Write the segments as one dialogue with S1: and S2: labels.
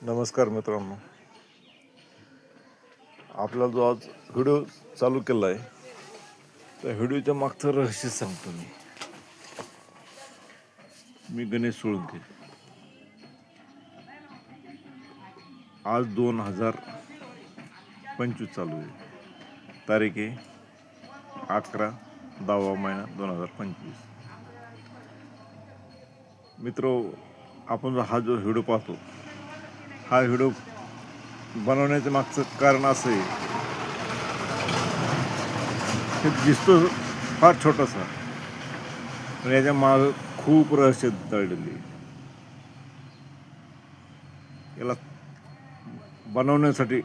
S1: नमस्कार मित्रांनो, आपला जो आज व्हिडिओ चालू केला आहे त्या व्हिडिओच्या मागचं रहस्य सांगतो मी गणेश सोळंके. आज 2025 चालू आहे. तारीख आहे 11/10 महिना 2025. मित्र, आपण हा जो व्हिडिओ पाहतो, हा व्हिडिओ बनवण्याचं मागचं कारण असं आहे की दिसतो फार छोटासा, पण याच्या मागं खूप रहस्य दडलेले. याला बनवण्यासाठी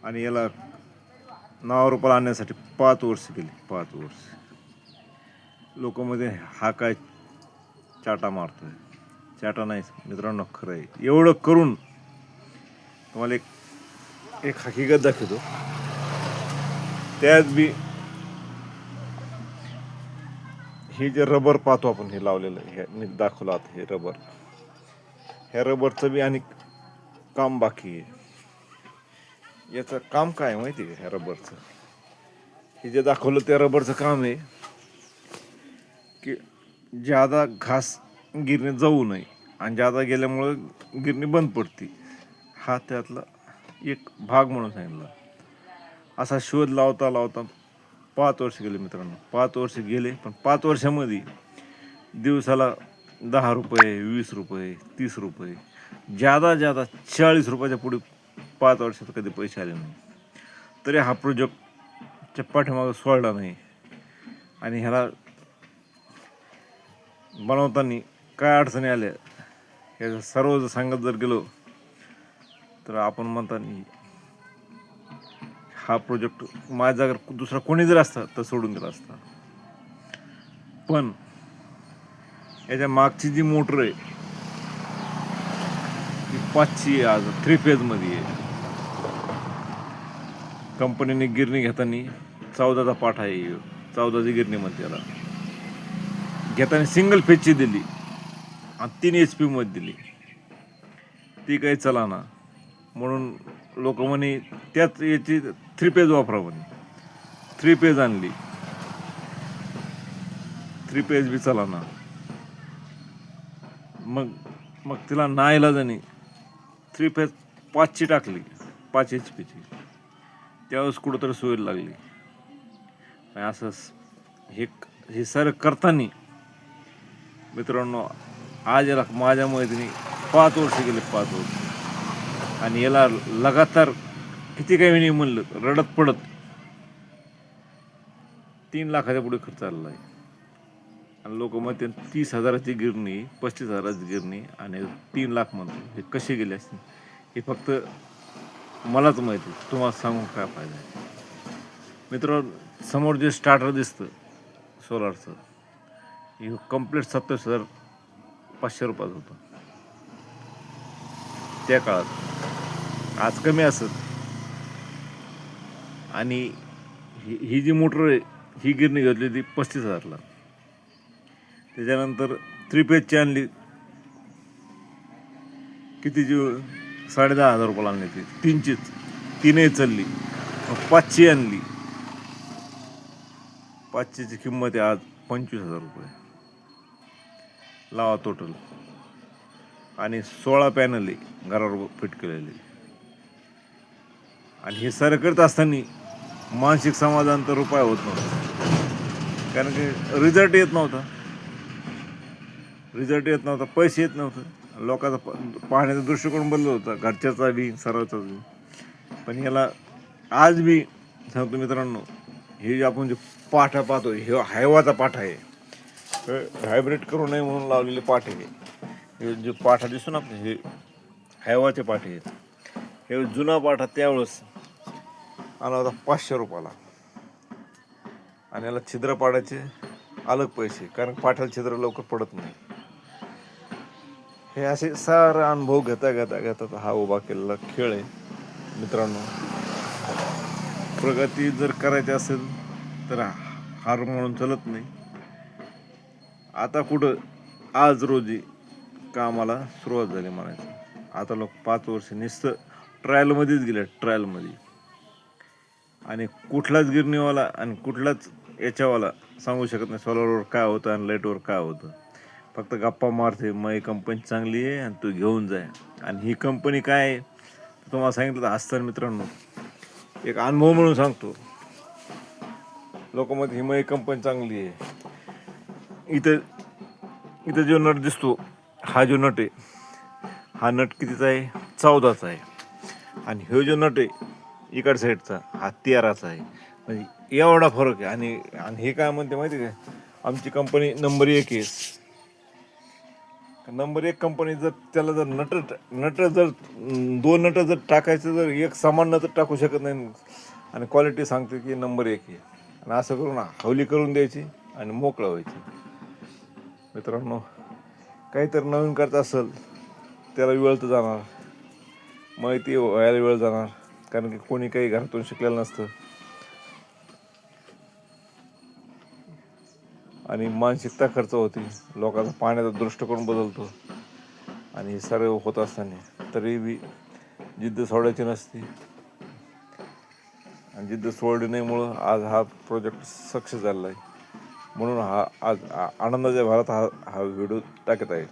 S1: आणि याला नावारूपाला आणण्यासाठी 5 वर्ष गेली. 5 वर्ष लोकांमध्ये हा काय चाटा मारतोय. चाटा नाही मित्रांनो, खरं आहे. एवढं करून तुम्हाला एक हकीकत दाखवतो. त्यात बी हे जे रबर पाहतो आपण, हे लावलेलं हे मी दाखवलं आता, हे रबर, ह्या रबरचं बी आणि काम बाकी आहे. याचं काम काय माहिती आहे? ह्या रबरचं हे जे दाखवलं त्या रबरचं काम आहे की ज्यादा घास गिरणी जाऊ नये, आणि ज्यादा गेल्यामुळं गिरणी बंद पडते. हा त्यातला एक भाग म्हणून सांगितला. असा शोध लावता लावता 5 वर्ष गेले मित्रांनो. 5 वर्ष गेले, पण 5 वर्षामध्ये दिवसाला 10 रुपये, 20 रुपये, 30 रुपये, ज्यादा 40 रुपयाच्या पुढे 5 वर्षात कधी पैसे आले नाही. तरी हा प्रोजेक्टच्या पाठीमागं सोडला नाही. आणि ह्याला बनवताना काय अडचणी आल्या याचं सर्व जर सांगत जर गेलो तर आपण म्हणताना हा प्रोजेक्ट माझ्या जागा दुसरा कोणी जर असता तर सोडून दिला असता. पण याच्या मागची जी मोटर आहे ती 5ची आज 3 फेजमध्ये आहे. कंपनीने गिरणी घेताना 14चा पाठ आहे. 14ची गिरणी म्हणते त्याला. घेताना सिंगल फेजची दिली आणि 3 HP मध्ये दिली. ती काही चलाना, म्हणून लोक म्हणे त्याच याची 3 फेज वापरा म्हणे. 3 फेज आणली, 3 फेज बी चलाना. मग तिला नाईलाजाने 3 फेज 5ची टाकली, 5 HPची. त्यावेळेस कुठंतरी सोयीला लागली. आणि असं हे सारं करताना मित्रांनो, आज याला माझ्या मैत्रिणी 5 वर्ष गेले. 5 वर्ष. आणि याला लगातार किती काही नाही म्हणलं रडत पडत 3 लाखाच्या पुढे खर्च आलेला आहे. आणि लोक म्हणते 30,000ची गिरणी, 35,000ची गिरणी आणि 3 लाख म्हणतो. हे कसे गेले असतील हे फक्त मलाच माहिती. तुम्हाला सांगून काय फायदा आहे. मित्र, समोर जे स्टार्टर दिसतं सोलारचं, हे कम्प्लीट 27,500 रुपयात होतं त्या काळात. आज कमी असत. आणि ही जी मोटर आहे ही गिरणी घेतली ती 35,000ला. त्याच्यानंतर 3 फेजची आणली, कितीची 10,500 रुपयाला आणली ती. 3ची चालली. मग 5ची आणली. 5ची किंमत आहे आज 25,000 रुपये. लावा टोटल. आणि 16 पॅनल आहे घरावर फिट केलेले. आणि हे सारं करत असताना मानसिक समाधान तर रुपये होत नव्हतं. कारण की रिझल्ट येत नव्हता, पैसे येत नव्हतं. लोकांचा पाहण्याचा दृष्टिकोन बदलत होता, घरच्याचा बी सर्वांचा बी. पण याला आज बी सांगतो मित्रांनो, हे जे आपण जे पाठा पाहतो, हे हैवाचा पाठा आहे. हायब्रिड करू नये म्हणून लावलेले पाठ आहे. हे जे पाठा दिसतो ना आपले, हे हैवाचे पाठे आहेत. हे जुना पाठा त्यावेळेस आला होता 500 रुपयाला. आणि याला छिद्र पाडायचे अलग पैसे, कारण पाठ्याला छिद्र लवकर पडत नाही. हे असे सारा अनुभव घेता हा उभा केलेला खेळ आहे मित्रांनो. प्रगती जर करायची असेल तर हार म्हणून चालत नाही. आता कुठं आज रोजी कामाला सुरुवात झाली म्हणायचं. आता लोक 5 वर्ष नुसतं ट्रायलमध्येच गेले, ट्रायलमध्ये. आणि कुठलाच गिरणीवाला आणि कुठलाच याच्यावाला सांगू शकत नाही सोलरवर काय होतं आणि लाईटवर काय होतं. फक्त गप्पा मारते, मग ही कंपनी चांगली आहे आणि तू घेऊन जाय. आणि ही कंपनी काय आहे तुम्हाला सांगितलं तर हसतं मित्रांनो. एक अनुभव म्हणून सांगतो, लोक मध्ये हिमाई कंपनी चांगली आहे. इथं इथं जो नट दिसतो, हा जो नट आहे, हा नट कितीचा आहे? 14चा आहे. आणि ह्यो जो नट आहे इकड साईडचा, हा 13चा आहे. म्हणजे एवढा फरक आहे. आणि आणि हे काय म्हणते माहिती आहे का, आमची कंपनी नंबर 1 आहे. नंबर 1 कंपनी जर त्याला जर नट जर 2 नट जर टाकायचं, जर एक समान नट टाकू शकत नाही. आणि क्वालिटी सांगते की नंबर 1 आहे. आणि असं करून हवली करून द्यायची आणि मोकळं व्हायची. मित्रांनो, काहीतरी नवीन करत असेल त्याला वेळ तर जाणार, माहिती व्हायला वेळ जाणार, कारण की कोणी काही घरातून शिकलेलं नसतं. आणि मानसिकता खर्च होती, लोकांचा पाहण्याचा दृष्टिकोन बदलतो. आणि हे सर्व होत असताना तरी बी जिद्द सोडायची नसते. आणि जिद्द सोडली नाहीमुळं आज हा प्रोजेक्ट सक्सेस झालेला आहे. म्हणून हा आज आनंदाच्या भरात हा व्हिडिओ टाकत आहे.